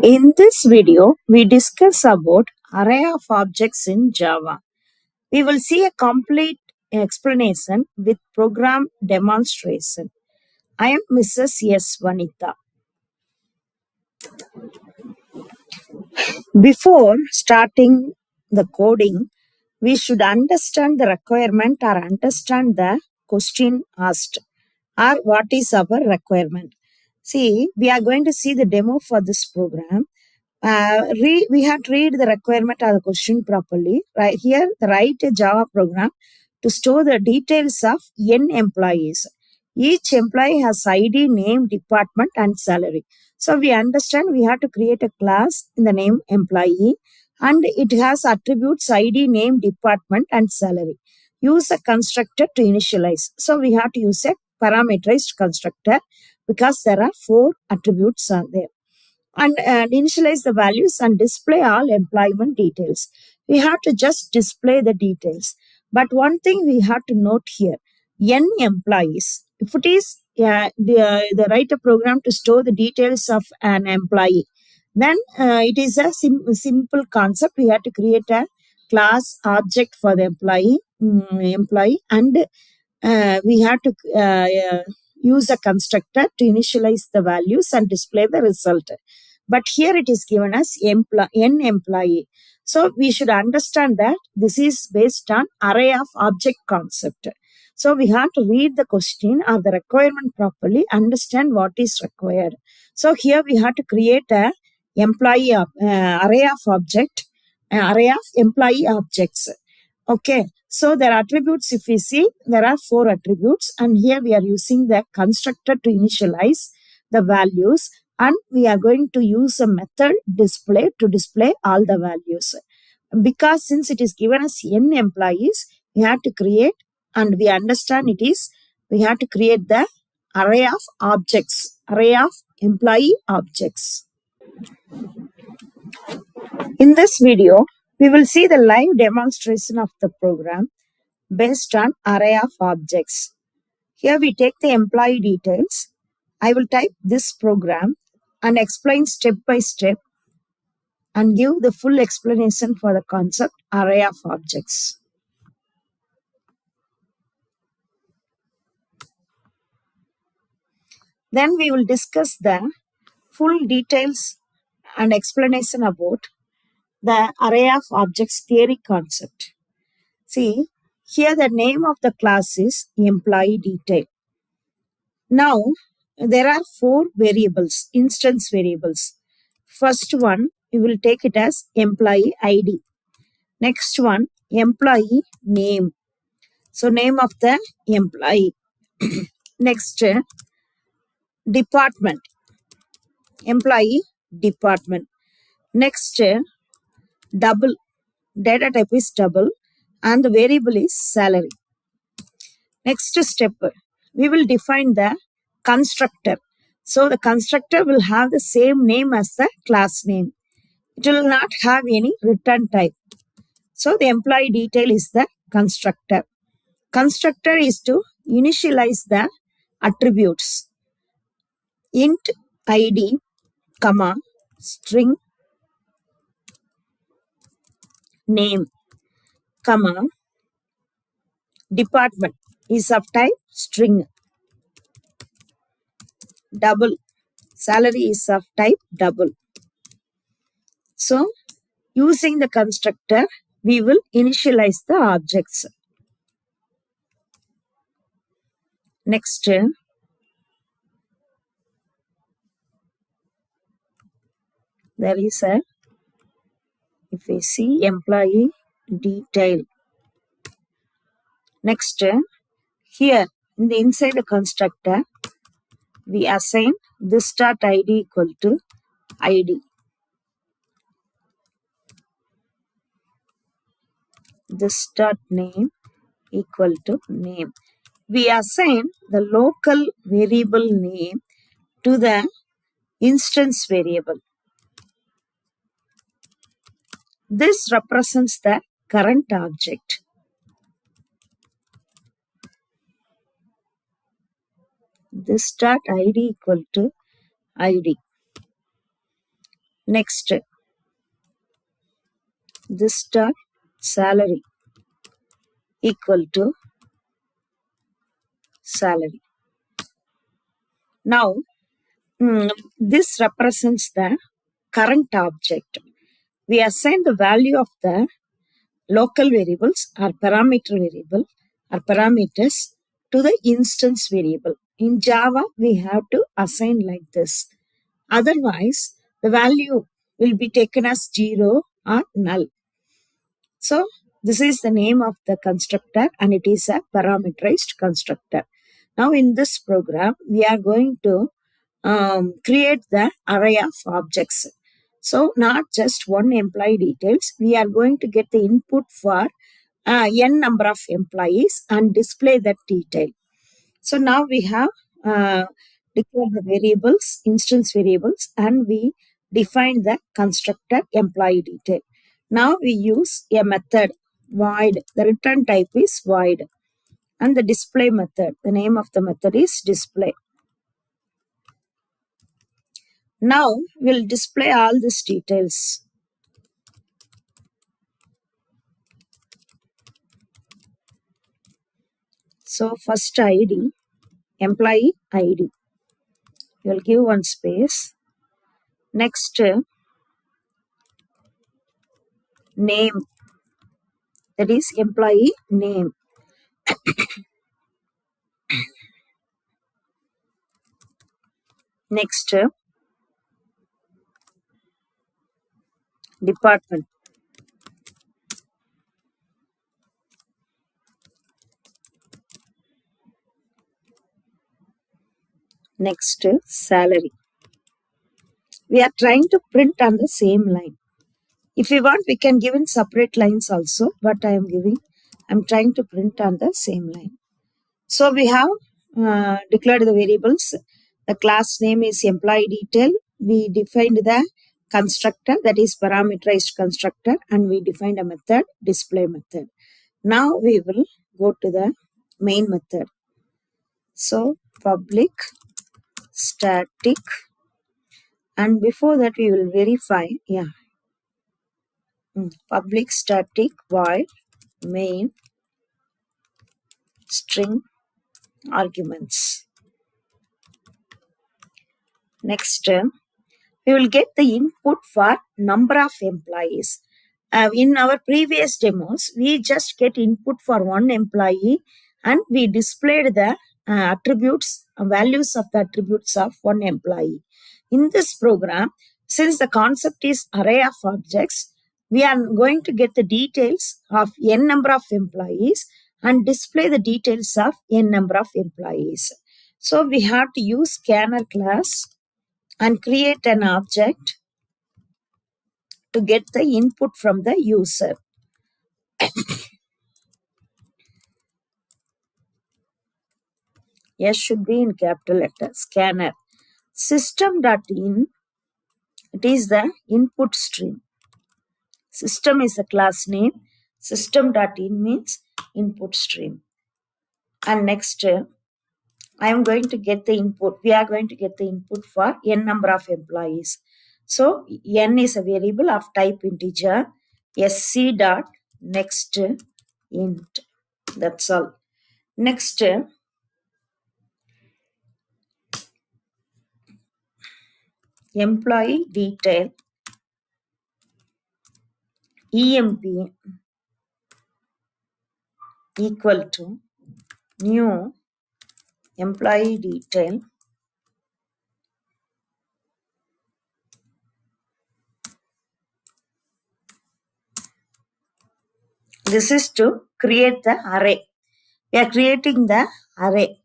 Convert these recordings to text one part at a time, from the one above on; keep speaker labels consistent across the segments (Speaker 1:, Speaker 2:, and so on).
Speaker 1: In this video, we discuss about array of objects in Java. We will see a complete explanation with program demonstration. I am Mrs. S. Vanitha. Before starting the coding, we should understand the requirement or understand the question asked or what is our requirement. See, we are going to see the demo for this program. We have to read the requirement or the question properly. Right here, write a Java program to store the details of n employees. Each employee has ID, name, department, and salary. So we understand we have to create a class in the name employee, and it has attributes ID, name, department, and salary. Use a constructor to initialize. So we have to use a parameterized constructor because there are 4 attributes are there. And initialize the values and display all employment details. We have to just display the details. But one thing we have to note here, n employees. If it is the write a program to store the details of an employee, then it is a simple concept. We have to create a class object for the employee, and we have to use a constructor to initialize the values and display the result. But here it is given as n employee. So we should understand that this is based on array of object concept. So we have to read the question or the requirement properly, understand what is required. So here we have to create a employee array of object, array of employee objects. Okay, so their attributes, if we see, there are 4 attributes, and here we are using the constructor to initialize the values, and we are going to use a method display to display all the values. Because since it is given as n employees, we have to create, and we understand it is, we have to create the array of objects, array of employee objects. In this video, we will see the live demonstration of the program based on array of objects. Here we take the employee details. I will type this program and explain step by step and give the full explanation for the concept array of objects. Then we will discuss the full details and explanation about the array of objects theory concept. See, here the name of the class is employee detail. Now, there are 4 variables, instance variables. First one, we will take it as employee ID. Next one, employee name. So, name of the employee. Next, department. Employee department. Next, double. Data type is double, and the variable is salary. Next step, we will define the constructor. So the constructor will have the same name as the class name. It will not have any return type. So the employee detail is the constructor. Constructor is to initialize the attributes. Int ID, comma, string name, comma, department is of type string. Double, salary is of type double. So, using the constructor, we will initialize the objects. Next, there is a, if we see employee detail. Next, here in the inside the constructor, we assign this dot ID equal to ID. This dot name equal to name. We assign the local variable name to the instance variable. This represents the current object. This dot ID equal to ID. Next, this star salary equal to salary. Now, this represents the current object. We assign the value of the local variables or parameter variable or parameters to the instance variable. In Java, we have to assign like this. Otherwise, the value will be taken as 0 or null. So, this is the name of the constructor and it is a parameterized constructor. Now, in this program, we are going to create the array of objects. So, not just one employee details, we are going to get the input for n number of employees and display that detail. So, now we have declared the variables, instance variables, and we define the constructor employee detail. Now we use a method void. The return type is void. And the display method, the name of the method is display. Now we'll display all these details. So first ID, employee ID. You'll give one space. Next, name, that is employee name. Next, department. Next, salary. We are trying to print on the same line. If we want, we can give in separate lines also, but I'm trying to print on the same line. So we have declared the variables. The class name is employee detail. We defined the constructor, that is parameterized constructor, and we defined a method, display method. Now we will go to the main method. So public static, and before that we will verify, public static void main string arguments. Next, we will get the input for number of employees. In our previous demos, we just get input for one employee and we displayed the attributes, values of the attributes of one employee. In this program, since the concept is array of objects, we are going to get the details of n number of employees and display the details of n number of employees. So we have to use scanner class and create an object to get the input from the user. S should be in capital letter. Scanner. System.in, it is the input stream. System is the class name. System.in means input stream. And next, I am going to get the input. We are going to get the input for n number of employees. So n is a variable of type integer. Sc dot next int. That's all. Next, employee detail emp equal to new employee detail this is to create the array. We are creating the array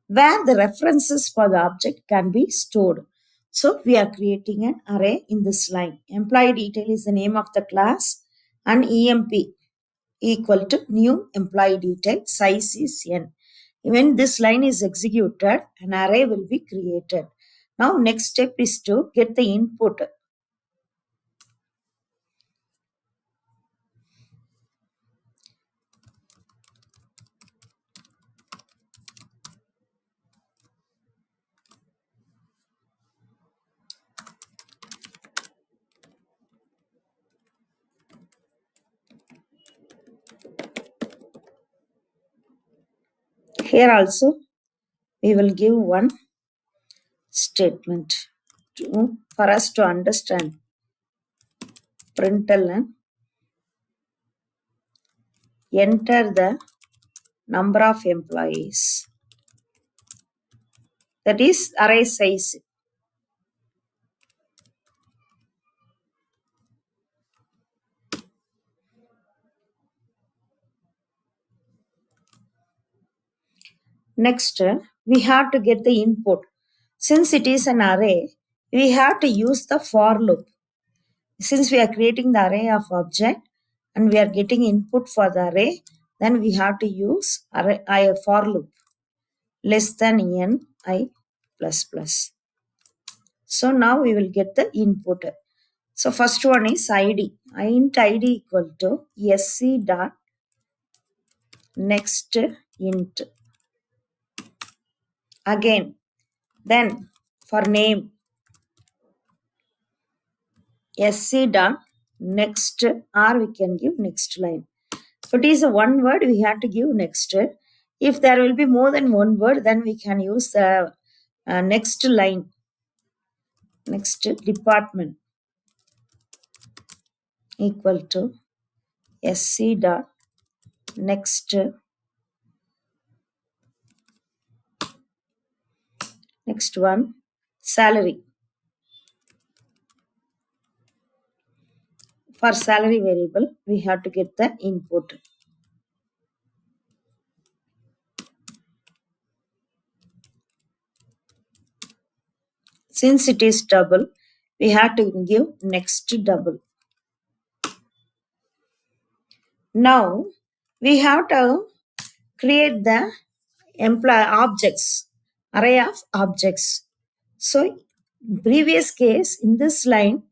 Speaker 1: where the references for the object can be stored. So we are creating an array in this line. Employee detail is the name of the class and emp equal to new employee detail, size is n. When this line is executed, an array will be created. Now next step is to get the input. Here also we will give one statement for us to understand. Println enter the number of employees, that is array size. Next, we have to get the input. Since it is an array, we have to use the for loop. Since we are creating the array of object and we are getting input for the array, then we have to use for loop less than n I plus plus. So now we will get the input. So first one is id. Int id equal to sc dot next int. Again, then for name, sc dot next, or we can give next line. If it is a one word, we have to give next. If there will be more than one word, then we can use the next line. Next department equal to sc dot next one salary. For salary variable, we have to get the input. Since it is double, we have to give next double. Now we have to create the objects, array of objects. So previous case, in this line,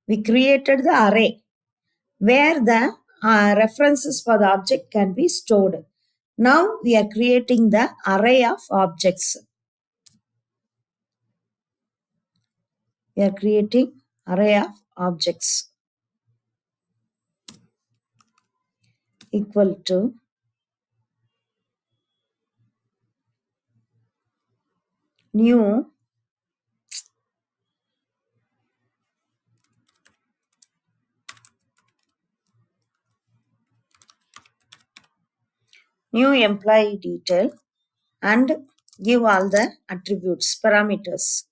Speaker 1: we created the array where the references for the object can be stored. Now we are creating the array of objects. We are creating array of objects equal to new employee detail and give all the attributes, parameters.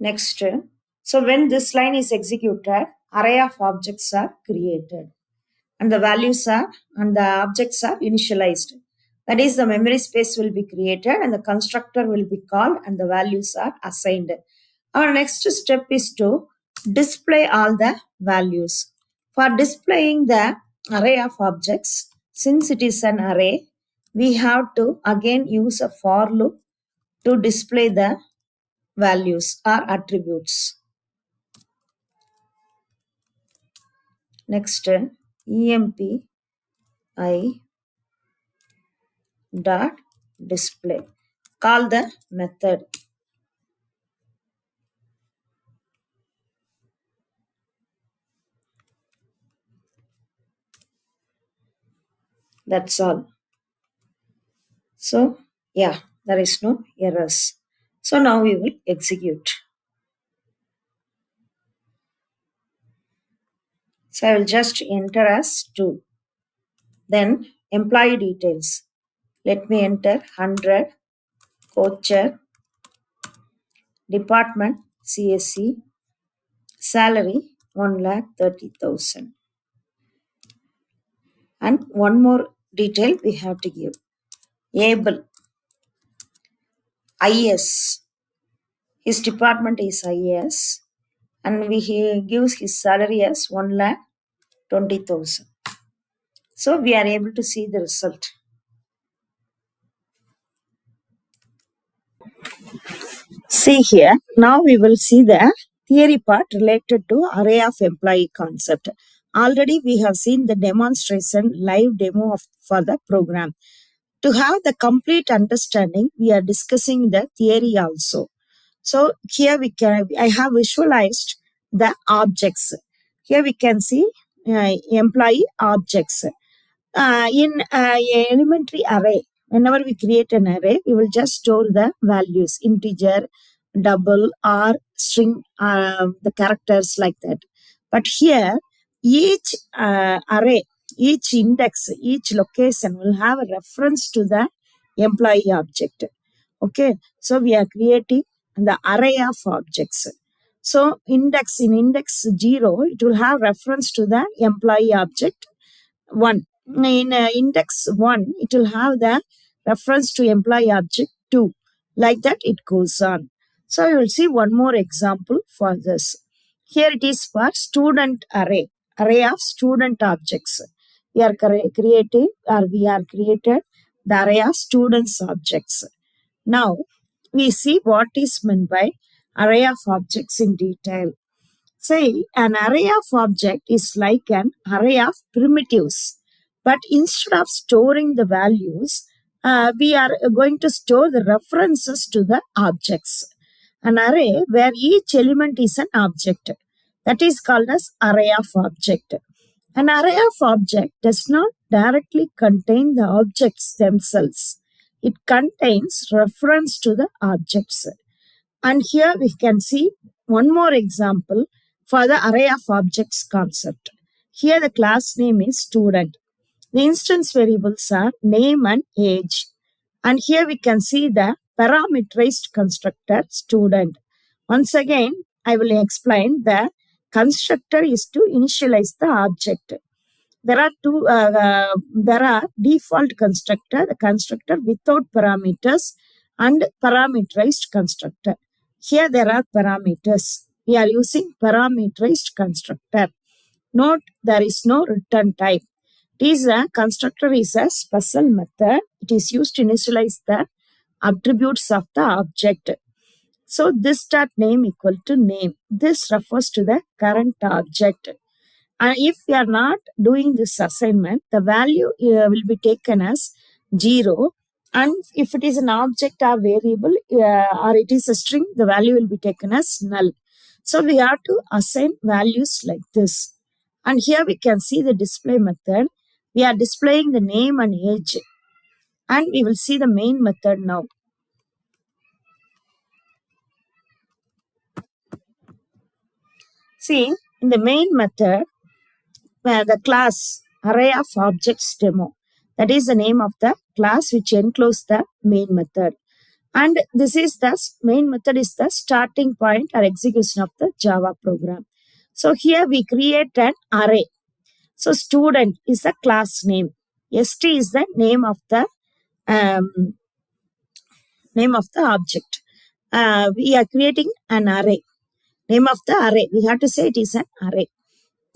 Speaker 1: Next, so when this line is executed, array of objects are created and the values are and the objects are initialized. That is, the memory space will be created and the constructor will be called and the values are assigned. Our next step is to display all the values. For displaying the array of objects, since it is an array, we have to again use a for loop to display the values or attributes. Next, emp I dot display. Call the method. That's all. So yeah, there is no errors. So now we will execute. So I will just enter as 2. Then employee details. Let me enter 100, coacher, department CSC, salary 1,30,000. And one more detail we have to give. Able, IS. His department is IS. And he gives his salary as 1,20,000. So we are able to see the result. See here, now we will see the theory part related to array of employee concept. Already we have seen the demonstration, live demo for the program. To have the complete understanding, we are discussing the theory also. So here I have visualized the objects. Here we can see employee objects. In elementary array, whenever we create an array, we will just store the values, integer, double, or string, the characters like that. But here, each array, each index, each location will have a reference to the employee object. Okay, so we are creating the array of objects. So in index 0, it will have reference to the employee object 1. In index 1, it will have the reference to employee object 2. Like that, it goes on. So you will see one more example for this. Here it is for student array of student objects. We are creating, or we are created the array of students objects. Now, we see what is meant by array of objects in detail. Say, an array of object is like an array of primitives. But instead of storing the values, we are going to store the references to the objects. An array where each element is an object. That is called as array of object. An array of object does not directly contain the objects themselves. It contains reference to the objects. And here we can see one more example for the array of objects concept. Here the class name is student. The instance variables are name and age. And here we can see the parameterized constructor student. Once again, I will explain the constructor is to initialize the object. There are default constructor, the constructor without parameters, and parameterized constructor. Here there are parameters. We are using parameterized constructor. Note there is no return type. Constructor is a special method. It is used to initialize the attributes of the object. So this dot name equal to name. This refers to the current object. And if we are not doing this assignment, the value will be taken as 0. And if it is an object or variable or it is a string, the value will be taken as null. So we have to assign values like this. And here we can see the display method. We are displaying the name and age. And we will see the main method now. See, in the main method, the class array of objects demo. That is the name of the class which encloses the main method. And this is the main method is the starting point or execution of the Java program. So here we create an array. So student is the class name. St is the name of the object. We are creating an array. Name of the array. We have to say it is an array.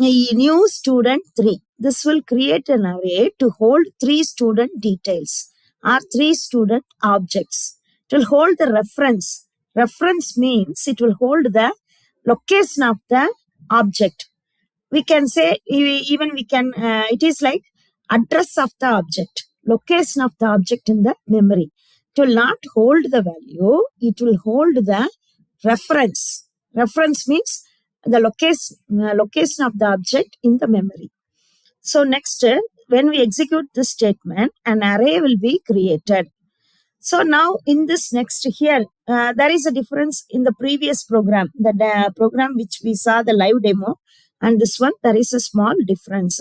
Speaker 1: New student 3. This will create an array to hold 3 student details or 3 student objects. It will hold the reference. Reference means it will hold the location of the object. We can say, it is like address of the object, location of the object in the memory. It will not hold the value, it will hold the reference. Reference means the location of the object in the memory. So next, when we execute this statement, an array will be created. So now in this next here, there is a difference in the previous program, the program which we saw the live demo, and this one, there is a small difference.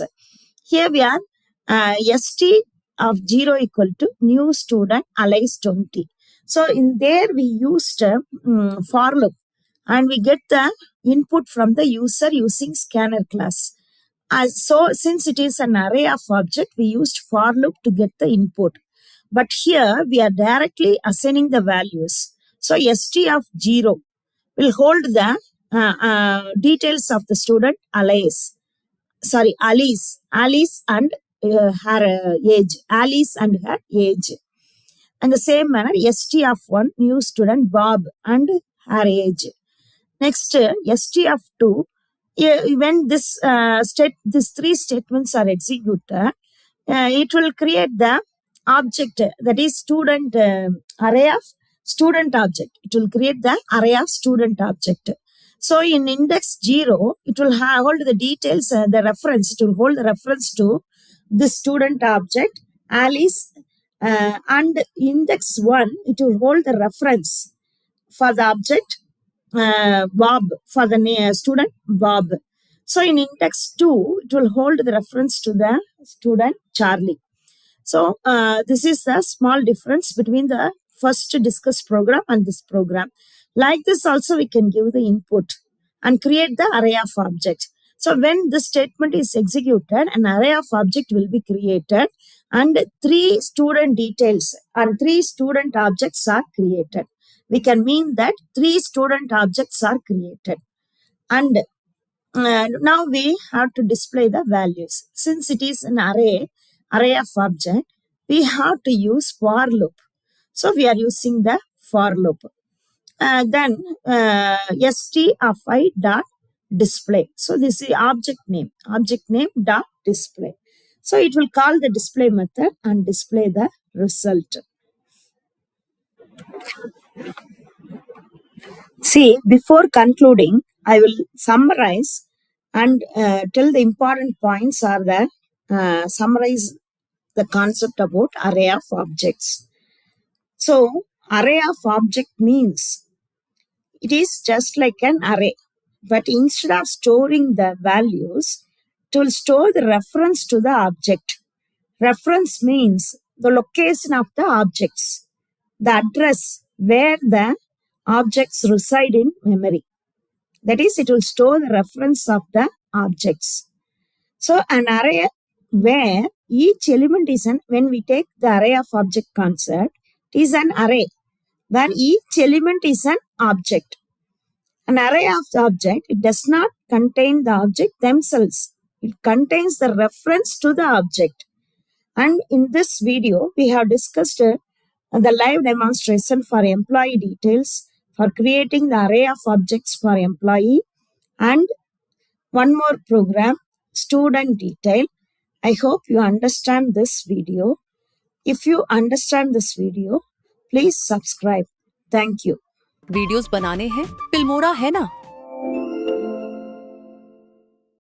Speaker 1: Here we are st of 0 equal to new student alias 20. So in there we used for loop and we get the input from the user using scanner class. So since it is an array of object, we used for loop to get the input. But here we are directly assigning the values. So st of 0 will hold the details of the student Alice and her age. Alice and her age. And the same manner, st of 1, new student Bob and her age. Next, st of 2, when these 3 statements are executed, it will create the object, that is student array of student object. It will create the array of student object. So in index 0, it will hold the details, the reference, it will hold the reference to the student object, Alice, and index 1, it will hold the reference for the object, Bob, for the student, Bob. So in index 2, it will hold the reference to the student, Charlie. So this is the small difference between the first discussed program and this program. Like this also we can give the input and create the array of objects. So when the statement is executed, an array of object will be created and 3 student details and 3 student objects are created. We can mean that 3 student objects are created. And now we have to display the values. Since it is an array of object, we have to use for loop. So we are using the for loop. Then st of I dot display. So this is object name dot display. So it will call the display method and display the result. See, before concluding, I will summarize and tell the important points are the summarize the concept about array of objects. So array of object means it is just like an array, but instead of storing the values, it will store the reference to the object. Reference means the location of the objects, the address where the objects reside in memory. That is, it will store the reference of the objects. So an array where each element is when we take the array of object concept, it is an array where each element is an object. An array of object, it does not contain the object themselves. It contains the reference to the object. And in this video, we have discussed the live demonstration for employee details, for creating the array of objects for employee, and one more program, student detail. I hope you understand this video. If you understand this video, please subscribe. Thank you.
Speaker 2: Videos बनाने हैं, Filmora है ना।